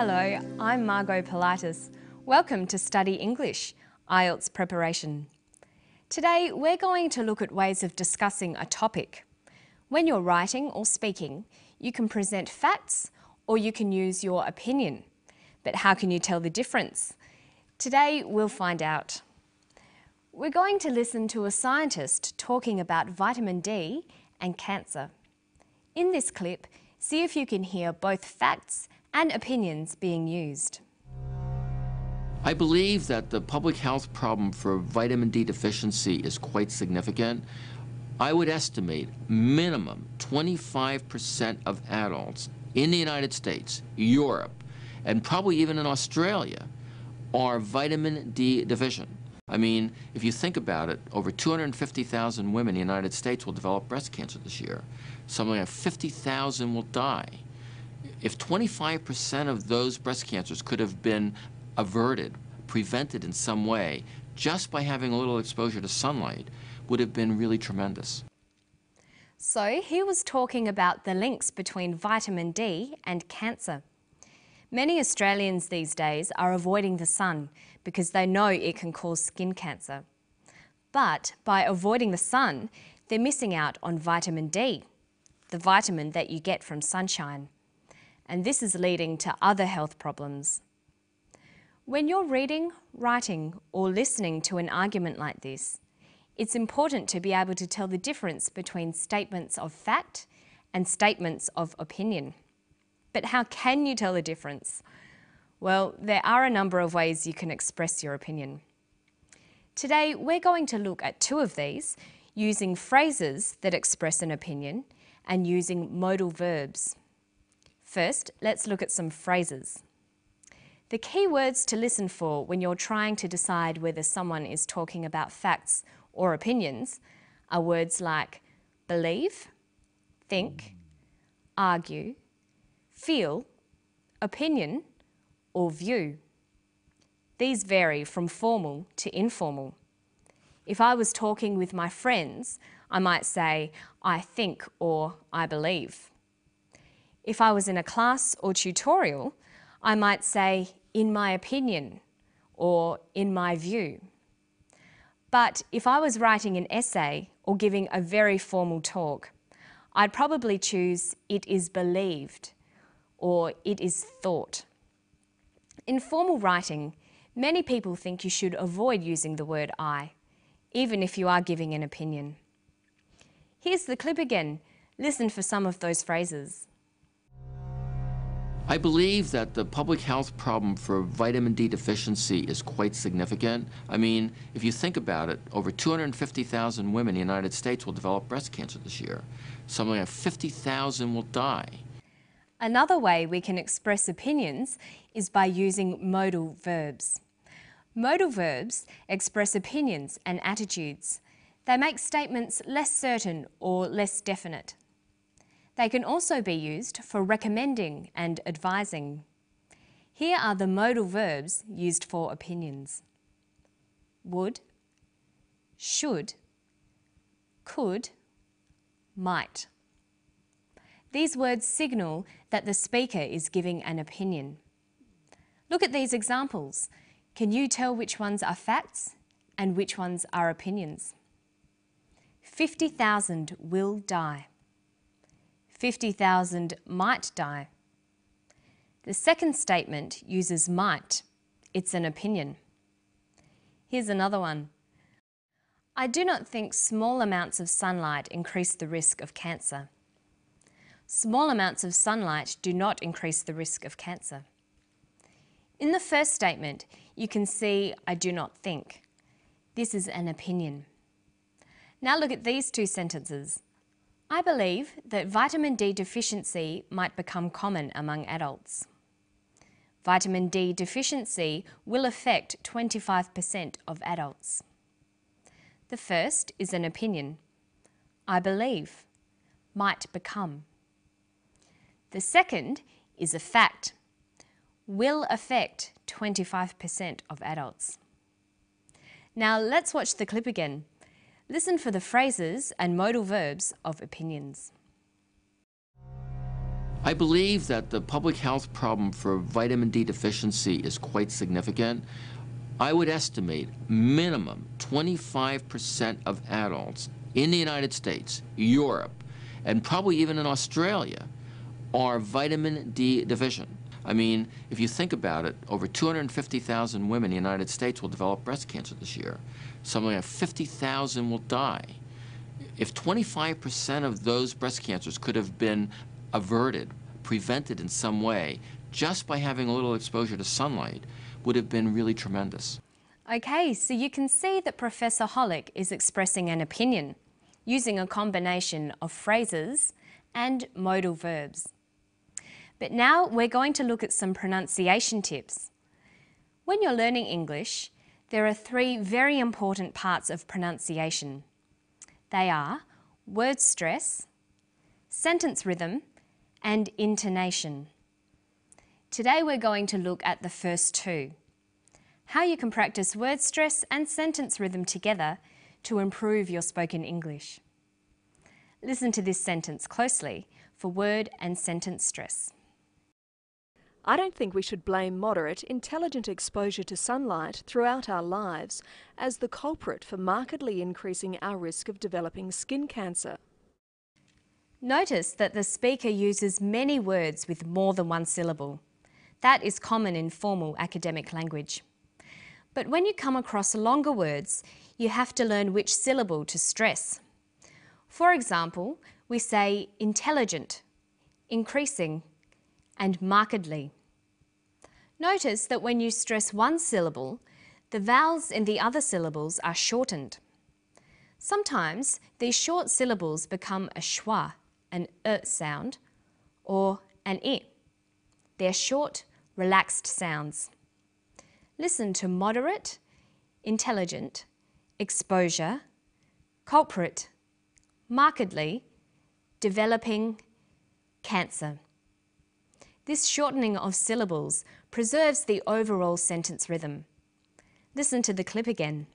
Hello, I'm Margot Pilatus. Welcome to Study English, IELTS preparation. Today we're going to look at ways of discussing a topic. When you're writing or speaking, you can present facts or you can use your opinion. But how can you tell the difference? Today we'll find out. We're going to listen to a scientist talking about vitamin D and cancer. In this clip, see if you can hear both facts and opinions being used. I believe that the public health problem for vitamin D deficiency is quite significant. I would estimate minimum 25% of adults in the United States, Europe, and probably even in Australia are vitamin D deficient. I mean, if you think about it, over 250,000 women in the United States will develop breast cancer this year. Something like 50,000 will die. If 25% of those breast cancers could have been averted, prevented in some way, just by having a little exposure to sunlight, would have been really tremendous. So he was talking about the links between vitamin D and cancer. Many Australians these days are avoiding the sun because they know it can cause skin cancer. But by avoiding the sun, they're missing out on vitamin D, the vitamin that you get from sunshine. And this is leading to other health problems. When you're reading, writing, or listening to an argument like this, it's important to be able to tell the difference between statements of fact and statements of opinion. But how can you tell the difference? Well, there are a number of ways you can express your opinion. Today, we're going to look at two of these, using phrases that express an opinion and using modal verbs. First, let's look at some phrases. The key words to listen for when you're trying to decide whether someone is talking about facts or opinions are words like believe, think, argue, feel, opinion, or view. These vary from formal to informal. If I was talking with my friends, I might say, I think or I believe. If I was in a class or tutorial, I might say, in my opinion, or in my view. But if I was writing an essay or giving a very formal talk, I'd probably choose, it is believed, or it is thought. In formal writing, many people think you should avoid using the word I, even if you are giving an opinion. Here's the clip again. Listen for some of those phrases. I believe that the public health problem for vitamin D deficiency is quite significant. I mean, if you think about it, over 250,000 women in the United States will develop breast cancer this year. Something like 50,000 will die. Another way we can express opinions is by using modal verbs. Modal verbs express opinions and attitudes. They make statements less certain or less definite. They can also be used for recommending and advising. Here are the modal verbs used for opinions. Would, should, could, might. These words signal that the speaker is giving an opinion. Look at these examples. Can you tell which ones are facts and which ones are opinions? 50,000 will die. 50,000 might die. The second statement uses might. It's an opinion. Here's another one. I do not think small amounts of sunlight increase the risk of cancer. Small amounts of sunlight do not increase the risk of cancer. In the first statement, you can see I do not think. This is an opinion. Now look at these two sentences. I believe that vitamin D deficiency might become common among adults. Vitamin D deficiency will affect 25% of adults. The first is an opinion. I believe, might become. The second is a fact. Will affect 25% of adults. Now let's watch the clip again. Listen for the phrases and modal verbs of opinions. I believe that the public health problem for vitamin D deficiency is quite significant. I would estimate minimum 25% of adults in the United States, Europe, and probably even in Australia are vitamin D deficient. I mean, if you think about it, over 250,000 women in the United States will develop breast cancer this year. Something like 50,000 will die. If 25% of those breast cancers could have been averted, prevented in some way, just by having a little exposure to sunlight, would have been really tremendous. Okay, so you can see that Professor Hollick is expressing an opinion using a combination of phrases and modal verbs. But now we're going to look at some pronunciation tips. When you're learning English, there are three very important parts of pronunciation. They are word stress, sentence rhythm, and intonation. Today we're going to look at the first two, how you can practice word stress and sentence rhythm together to improve your spoken English. Listen to this sentence closely for word and sentence stress. I don't think we should blame moderate, intelligent exposure to sunlight throughout our lives as the culprit for markedly increasing our risk of developing skin cancer. Notice that the speaker uses many words with more than one syllable. That is common in formal academic language. But when you come across longer words, you have to learn which syllable to stress. For example, we say intelligent, increasing, and markedly. Notice that when you stress one syllable, the vowels in the other syllables are shortened. Sometimes these short syllables become a schwa, an sound, or an I. They're short, relaxed sounds. Listen to moderate, intelligent, exposure, culprit, markedly, developing, cancer. This shortening of syllables preserves the overall sentence rhythm. Listen to the clip again.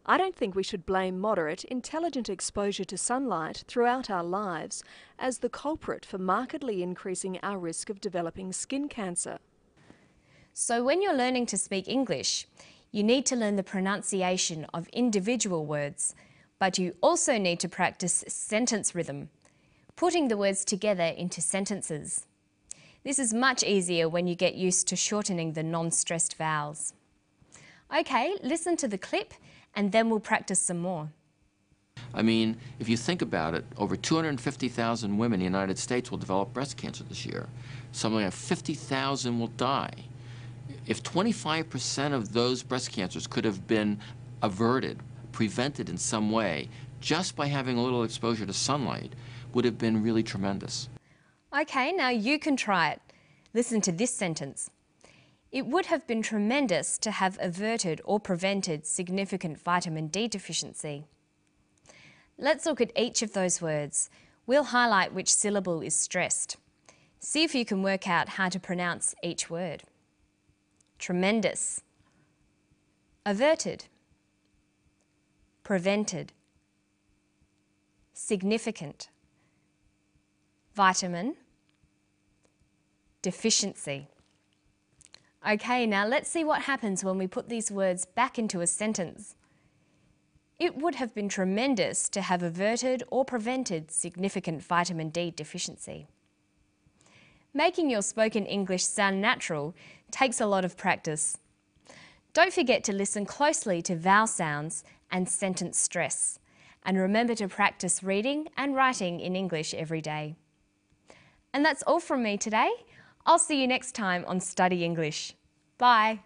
I don't think we should blame moderate, intelligent exposure to sunlight throughout our lives as the culprit for markedly increasing our risk of developing skin cancer. So when you're learning to speak English, you need to learn the pronunciation of individual words, but you also need to practice sentence rhythm, putting the words together into sentences. This is much easier when you get used to shortening the non-stressed vowels. Okay, listen to the clip and then we'll practice some more. I mean, if you think about it, over 250,000 women in the United States will develop breast cancer this year. Something like 50,000 will die. If 25% of those breast cancers could have been averted, prevented in some way, just by having a little exposure to sunlight, would have been really tremendous. Okay, now you can try it. Listen to this sentence. It would have been tremendous to have averted or prevented significant vitamin D deficiency. Let's look at each of those words. We'll highlight which syllable is stressed. See if you can work out how to pronounce each word. Tremendous, averted, prevented, significant, vitamin, deficiency. Okay, now let's see what happens when we put these words back into a sentence. It would have been tremendous to have averted or prevented significant vitamin D deficiency. Making your spoken English sound natural takes a lot of practice. Don't forget to listen closely to vowel sounds and sentence stress, and remember to practice reading and writing in English every day. And that's all from me today. I'll see you next time on Study English. Bye.